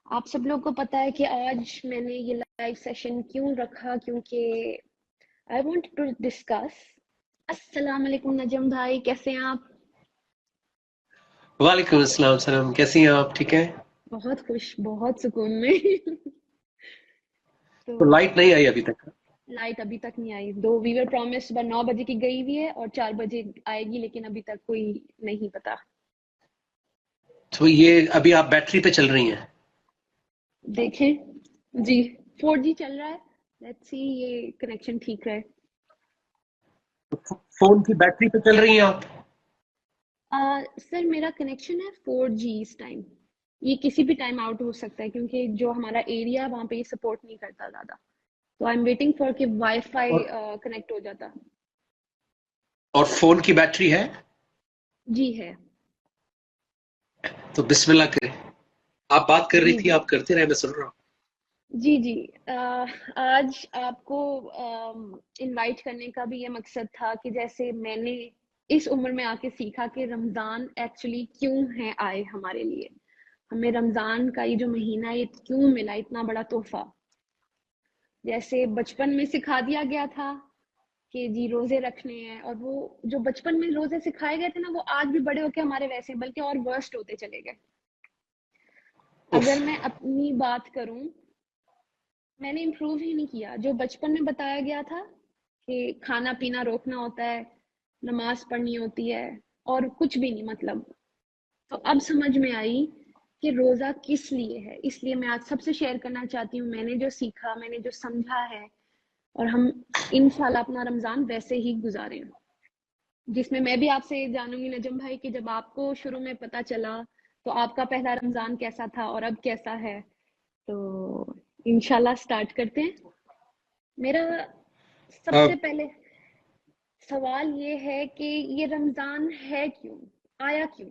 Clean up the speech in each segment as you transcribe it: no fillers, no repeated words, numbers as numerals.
آپ سب لوگ کو پتا ہے کہ آج میں نے یہ لائیو سیشن کیوں رکھا، کیونکہ آئی وانٹ ٹو ڈسکس. السلام علیکم نجم بھائی، کیسے ہیں آپ؟ وعلیکم السلام سلام، کیسی ہیں آپ؟ ٹھیک ہیں؟ بہت خوش، بہت سکون میں. تو لائٹ نہیں آئی ابھی تک؟ لائٹ ابھی تک نہیں آئی. دو وی ور پرومس صبح 9 بجے کی گئی ہوئی ہے اور 4 بجے آئے گی، لیکن ابھی تک کوئی نہیں پتا. تو یہ ابھی آپ بیٹری پہ چل رہی ہیں؟ دیکھیں جی، 4G چل رہا ہے. لیٹس سی یہ کنیکشن ٹھیک رہے. فون کی بیٹری پہ چل رہی ہیں آپ؟ سر میرا کنیکشن ہے 4G اس ٹائم. یہ کسی بھی ٹائم آؤٹ ہو سکتا ہے کیونکہ جو ہمارا ایریا ہے وہاں پہ یہ سپورٹ نہیں کرتا زیادہ. تو آئی ایم ویٹنگ فار کہ وائی فائی کنیکٹ ہو جاتا. اور فون کی بیٹری ہے؟ جی ہے. تو بسم اللہ کریں. آپ بات کر رہی جی تھی، جی آپ کرتے رہے، میں سن رہا ہوں. جی جی. آج آپ کو انوائٹ کرنے کا بھی یہ مقصد تھا کہ جیسے میں نے اس عمر میں آ کے سیکھا کہ رمضان ایکچولی کیوں ہے آئے ہمارے لیے. ہمیں رمضان کا یہ جو مہینہ ہے یہ کیوں ملا اتنا بڑا تحفہ. جیسے بچپن میں سکھا دیا گیا تھا کہ جی روزے رکھنے ہیں، اور وہ جو بچپن میں روزے سکھائے گئے تھے نا وہ آج بھی بڑے ہو کے ہمارے ویسے بلکہ اور ورسٹ ہوتے چلے گئے. اف، اگر میں اپنی بات کروں، میں نے امپروو ہی نہیں کیا. جو بچپن میں بتایا گیا تھا کہ کھانا پینا روکنا ہوتا ہے، نماز پڑھنی ہوتی ہے اور کچھ بھی نہیں مطلب. تو اب سمجھ میں آئی کہ روزہ کس لیے ہے. اس لیے میں آج سب سے شیئر کرنا چاہتی ہوں میں نے جو سیکھا، میں نے جو سمجھا ہے، اور ہم انشاءاللہ اپنا رمضان ویسے ہی گزاریں، جس میں بھی آپ سے جانوں گی نجم بھائی کہ جب آپ کو شروع میں پتا چلا تو آپ کا پہلا رمضان کیسا تھا اور اب کیسا ہے. تو انشاءاللہ سٹارٹ کرتے ہیں. میرا سب سے پہلے سوال یہ ہے کہ یہ رمضان ہے کیوں، آیا کیوں،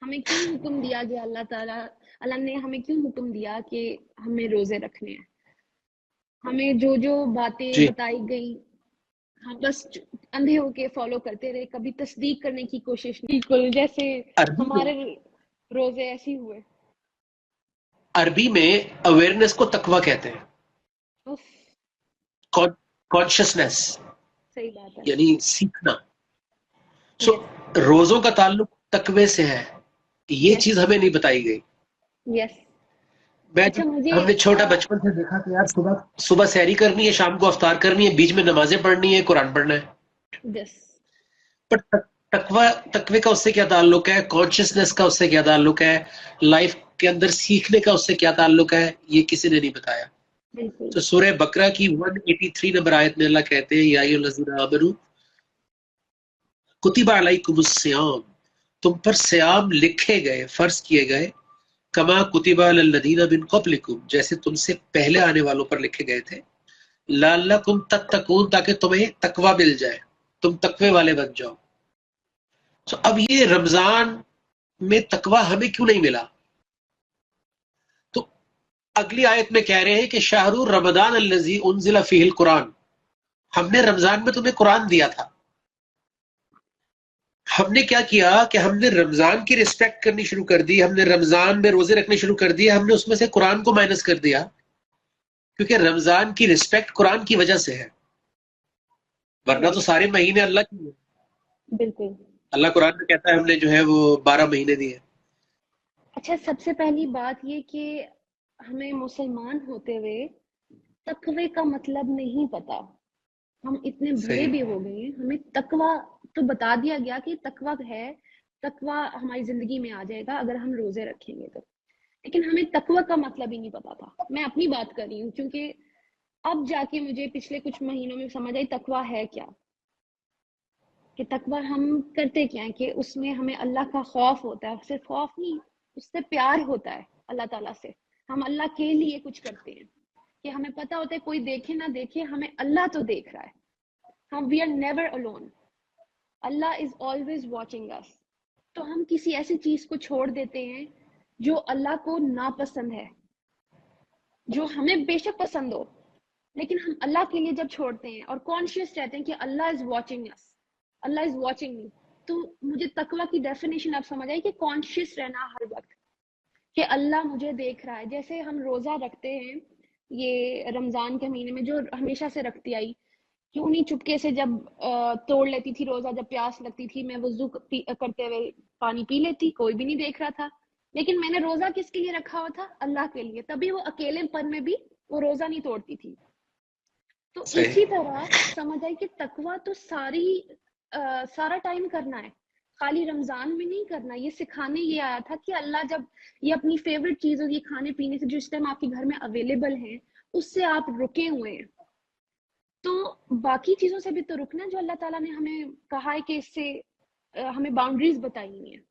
ہمیں کیوں حکم دیا گیا. اللہ نے ہمیں کیوں حکم دیا کہ ہمیں روزے رکھنے ہیں. ہمیں جو جو باتیں جی. بتائی گئی ہم بس اندھے ہو کے فالو کرتے رہے، کبھی تصدیق کرنے کی کوشش نہیں. بالکل جیسے ہمارے روزے ایسے ہوئے. عربی میں اویئرنیس کو تقوی کہتے ہیں، اف، کانشیسنیس، صحیح بات ہے. یعنی سیکھنا. سو یس روزوں کا تعلق تقوی سے ہے، یہ یس چیز ہمیں نہیں بتائی گئی. یس. میں اچھا مجھے ہم نے چھوٹا بچپن سے دیکھا کہ یار صبح سحری کرنی ہے، شام کو افطار کرنی ہے، بیچ میں نمازیں پڑھنی ہے، قرآن پڑھنا ہے. یس پر تقوی کا اس سے کیا تعلق ہے؟ کانشیسنیس کا اس سے کیا تعلق ہے؟ لائف کے اندر سیکھنے کا اس سے کیا تعلق ہے؟ یہ کسی نے نہیں بتایا. بالکل. تو سورہ بقرہ کی 183 نمبر آیت میں اللہ کہتے ہیں یا ایھا الذین آمنوا کتب علیکم الصیام، تم پر صیام لکھے گئے، فرض کیے گئے، کما کتب علی الذین من قبلکم، جیسے تم سے پہلے آنے والوں پر لکھے گئے تھے، لعلکم تتقون، تاکہ تمہیں تقوی مل جائے، تم تقوی والے بن جاؤ. تو اب یہ رمضان میں تقوی ہمیں کیوں نہیں ملا؟ تو اگلی آیت میں کہہ رہے ہیں کہ شہر رمضان الذی انزل فیہ القرآن، ہم نے رمضان میں تمہیں قرآن دیا تھا. ہم نے کیا کیا کہ ہم نے رمضان کی رسپیکٹ کرنی شروع کر دی، ہم نے رمضان میں روزے رکھنے شروع کر دیے، ہم نے اس میں سے قرآن کو مائنس کر دیا، کیونکہ رمضان کی رسپیکٹ قرآن کی وجہ سے ہے، ورنہ تو سارے مہینے اللہ کی ہیں. بالکل. اللہ قرآن میں کہتا ہے ہم نے جو ہے وہ 12 مہینے دیے. اچھا سب سے پہلی بات یہ کہ ہمیں مسلمان ہوتے ہوئے تقوی کا مطلب نہیں پتا. ہم اتنے بڑے صحیح. بھی ہو گئے ہیں، ہمیں تقوی تو بتا دیا گیا کہ تقوی ہے، تقوی ہماری زندگی میں آ جائے گا اگر ہم روزے رکھیں گے تو، لیکن ہمیں تقوی کا مطلب ہی نہیں پتا تھا. میں اپنی بات کر رہی ہوں کیونکہ اب جا کے مجھے پچھلے کچھ مہینوں میں سمجھ آئی تقوی ہے کیا، کہ تقوی ہم کرتے کیا ہیں کہ اس میں ہمیں اللہ کا خوف ہوتا ہے. صرف خوف نہیں، اس سے پیار ہوتا ہے اللہ تعالیٰ سے. ہم اللہ کے لیے کچھ کرتے ہیں کہ ہمیں پتا ہوتا ہے کوئی دیکھے نہ دیکھے ہمیں اللہ تو دیکھ رہا ہے. ہم we are never alone. Allah is always watching us. تو ہم کسی ایسی چیز کو چھوڑ دیتے ہیں جو اللہ کو ناپسند ہے، جو ہمیں بے شک پسند ہو، لیکن ہم اللہ کے لیے جب چھوڑتے ہیں اور کانشیس رہتے ہیں کہ اللہ از واچنگ us، اللہ از واچنگ می. تو مجھے تقوی کی ڈیفینیشن اب سمجھ آئی کہ کانشیس رہنا ہر وقت کہ اللہ مجھے دیکھ رہا ہے. جیسے ہم روزہ رکھتے ہیں یہ رمضان کے مہینے میں، جو ہمیشہ سے رکھتی آئی، کیوں نہیں چپکے سے جب توڑ لیتی تھی روزہ، جب پیاس لگتی تھی میں وضو کرتے ہوئے پانی پی لیتی، کوئی بھی نہیں دیکھ رہا تھا. لیکن میں نے روزہ کس کے لیے رکھا ہوا تھا؟ اللہ کے لیے. تبھی وہ اکیلے پن میں بھی وہ روزہ نہیں توڑتی تھی. تو صحیح. اسی طرح سمجھ آئی کہ تقویٰ تو سارا ٹائم کرنا ہے، خالی رمضان میں نہیں کرنا. یہ سکھانے یہ آیا تھا کہ اللہ جب یہ اپنی فیوریٹ چیزوں کی کھانے پینے سے جو اس ٹائم آپ کے گھر میں اویلیبل ہیں اس سے آپ رکے ہوئے ہیں، تو باقی چیزوں سے بھی تو رکنا ہے جو اللہ تعالیٰ نے ہمیں کہا ہے کہ اس سے ہمیں باؤنڈریز بتائی ہوئی ہیں.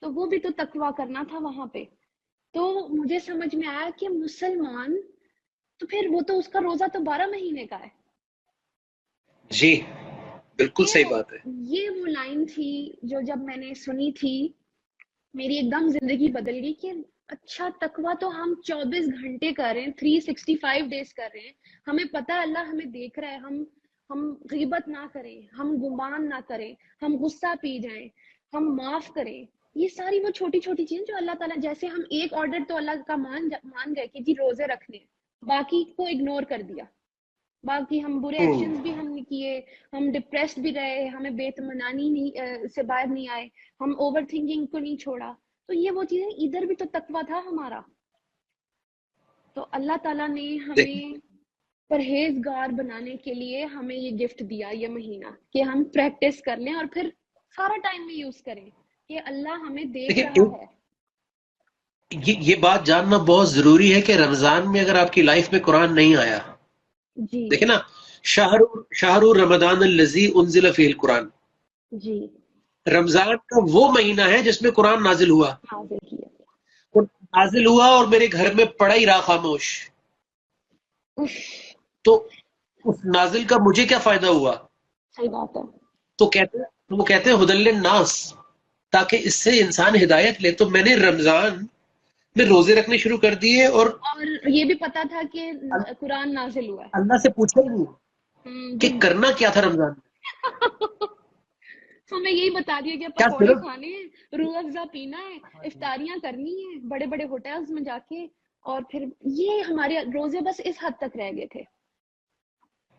تو وہ بھی تو تقویٰ کرنا تھا وہاں پہ. تو مجھے سمجھ میں آیا کہ مسلمان تو پھر وہ تو اس کا روزہ تو 12 مہینے کا ہے. جی بالکل صحیح بات ہے. یہ وہ لائن تھی جو جب میں نے سنی تھی میری ایک دم زندگی بدل گئی کہ اچھا تقویٰ تو ہم 24 گھنٹے کر رہے ہیں، 365 ڈیز کر رہے ہیں. ہمیں پتہ ہے اللہ ہمیں دیکھ رہا ہے. ہم غیبت نہ کریں، ہم گمان نہ کریں، ہم غصہ پی جائیں، ہم معاف کریں. یہ ساری وہ چھوٹی چھوٹی چیزیں جو اللہ تعالیٰ، جیسے ہم ایک آرڈر تو اللہ کا مان گئے کہ جی روزے رکھنے ہیں، باقی کو اگنور کر دیا. باقی ہم برے ایکشنز بھی ہم نے کیے، ہم ڈپریسڈ بھی رہے، ہمیں بے اطمینانی نہیں سے باہر نہیں آئے، ہم اوور تھنکنگ کو نہیں چھوڑا. تو یہ وہ چیزیں، ادھر بھی تو تقویٰ تھا ہمارا. تو اللہ تعالیٰ نے ہمیں پرہیزگار بنانے کے لیے ہمیں یہ گفٹ دیا یہ مہینہ کہ ہم پریکٹس کر لیں اور پھر سارا ٹائم میں یوز کریں کہ اللہ ہمیں دیکھ رہا ہے. یہ بات جاننا بہت ضروری ہے کہ رمضان میں اگر آپ کی لائف میں قرآن نہیں آیا، جی دیکھیں نا، شہر رمضان الذی انزل فیہ القرآن، جی رمضان کا وہ مہینہ ہے جس میں قرآن نازل ہوا. حاضر کیا. اور نازل ہوا اور میرے گھر میں پڑا ہی رہا خاموش. اف، تو اس نازل کا مجھے کیا فائدہ ہوا؟ صحیح بات ہے. تو وہ کہتے ہیں ہدی للناس، تاکہ اس سے انسان ہدایت لے. تو میں نے رمضان میں روزے رکھنے شروع کر دیے اور یہ بھی پتا تھا کہ قرآن نازل ہوا ہے. اللہ سے پوچھا ہی نہیں کہ کرنا کیا تھا رمضان میں. ہمیں یہی بتا دیا کہ کیا پکوڑے صرف کھانے ہیں، روح افزا پینا ہے، افطاریاں کرنی ہیں بڑے بڑے ہوٹلز میں جا کے، اور پھر یہ ہمارے روزے بس اس حد تک رہ گئے تھے.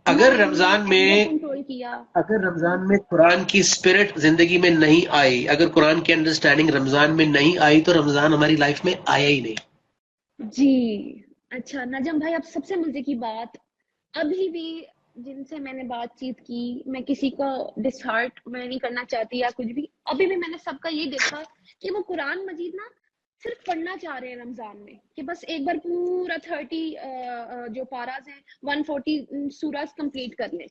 نہ اگر ہم نے رمضان اینگر میں کنٹرول کیا. اگر رمضان میں قرآن کی اسپرٹ زندگی میں نہیں آئی، اگر قرآن کی انڈرسٹینڈنگ رمضان میں نہیں آئی، تو رمضان ہماری لائف میں آیا ہی نہیں. جی اچھا نجم بھائی، اب سب سے مزے کی بات، ابھی بھی جن سے میں نے بات چیت کی، میں کسی کو ڈس ہارٹ میں نہیں کرنا چاہتی یا کچھ بھی، ابھی بھی میں نے سب کا یہ دیکھا کہ وہ قرآن مجید نا صرف پڑھنا چاہ رہے ہیں رمضان میں، کہ بس ایک بار پورا 30 جو پاراز ہیں 140 سوراز کمپلیٹ کر لیں.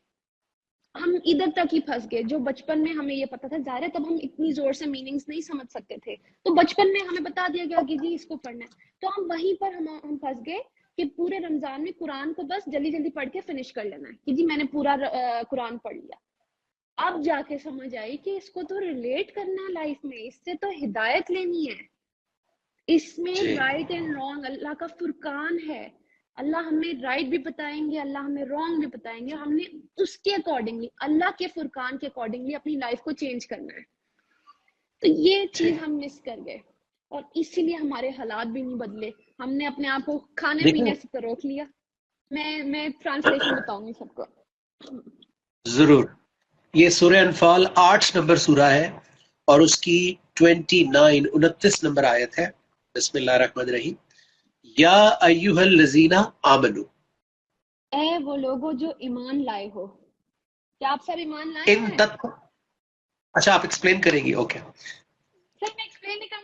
ہم ادھر تک ہی پھنس گئے جو بچپن میں ہمیں یہ پتا تھا. ظاہر ہے تب ہم اتنی زور سے میننگز نہیں سمجھ سکتے تھے، تو بچپن میں ہمیں بتا دیا گیا کہ جی اس کو پڑھنا ہے، تو ہم وہیں پر ہم پھنس گئے کہ پورے رمضان میں قرآن کو بس جلدی جلدی پڑھ کے فنش کر لینا ہے کہ جی میں نے پورا قرآن پڑھ لیا. اب جا کے سمجھ آئی کہ اس کو تو ریلیٹ کرنا ہے لائف میں، اس سے تو ہدایت لینی ہے. اس میں جی رائٹ اینڈ رانگ اللہ کا فرقان ہے. اللہ ہمیں رائٹ بھی بتائیں گے، اللہ ہمیں رانگ بھی بتائیں گے. ہم نے اس کے اکارڈنگلی، اللہ کے فرقان کے اکارڈنگلی اپنی لائف کو چینج کرنا ہے. تو یہ جی چیز ہم مس کر گئے اور اسی لیے ہمارے حالات بھی نہیں بدلے. ہم نے اپنے آپ کو کھانے دیکھیں پینے سے تو روک لیا. میں ٹرانسلیشن بتاؤں گی سب کو. ضرور. یہ سورہ انفال 8 نمبر سورہ ہے اور اس کی 29 نمبر آیت ہے. بسم اللہ الرحمن الرحیم. یا ایھا الذین آمنوا، اے وہ لوگوں جو ایمان لائے ہو. کیا آپ سب ایمان لائے ان ہیں؟ تک اچھا آپ ایکسپلین کریں گی؟ اوکے. سر میں ایکسپلین نہیں کرنا.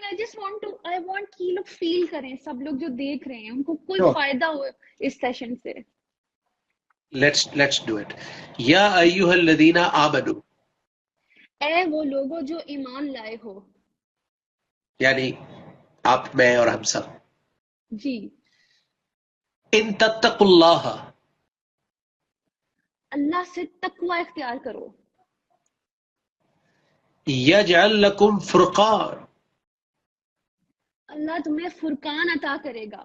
آئی وانٹ کہ لوگ فیل کریں، سب لوگ جو دیکھ رہے ہیں ان کو کوئی فائدہ ہو اس سیشن سے. Let's do it. یا ایھا الذین آمنوا، اے وہ لوگوں جو ایمان لائے ہو. یعنی آپ، میں اور ہم سب. جی. ان تتقوا اللہ، اللہ سے تقوی اختیار کرو. یجعل لکم فرقان، اللہ تمہیں فرقان عطا کرے گا.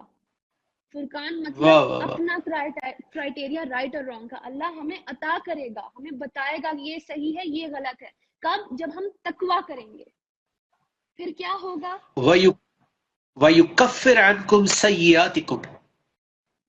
فرقان مطلب واہ واہ واہ، اپنا کرائٹیریا رائٹ اور رانگ کا اللہ ہمیں عطا کرے گا، ہمیں بتائے گا کہ یہ صحیح ہے یہ غلط ہے. کب؟ جب ہم تقوی کریں گے. پھر کیا ہوگا؟ وَيُكَفِّرْ عَنْكُمْ سَيِّئَاتِكُمْ،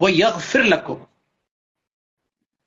وَيَغْفِرْ لَكُمْ،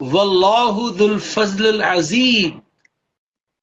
وَاللَّهُ ذُو الْفَضْلِ الْعَظِيمِ،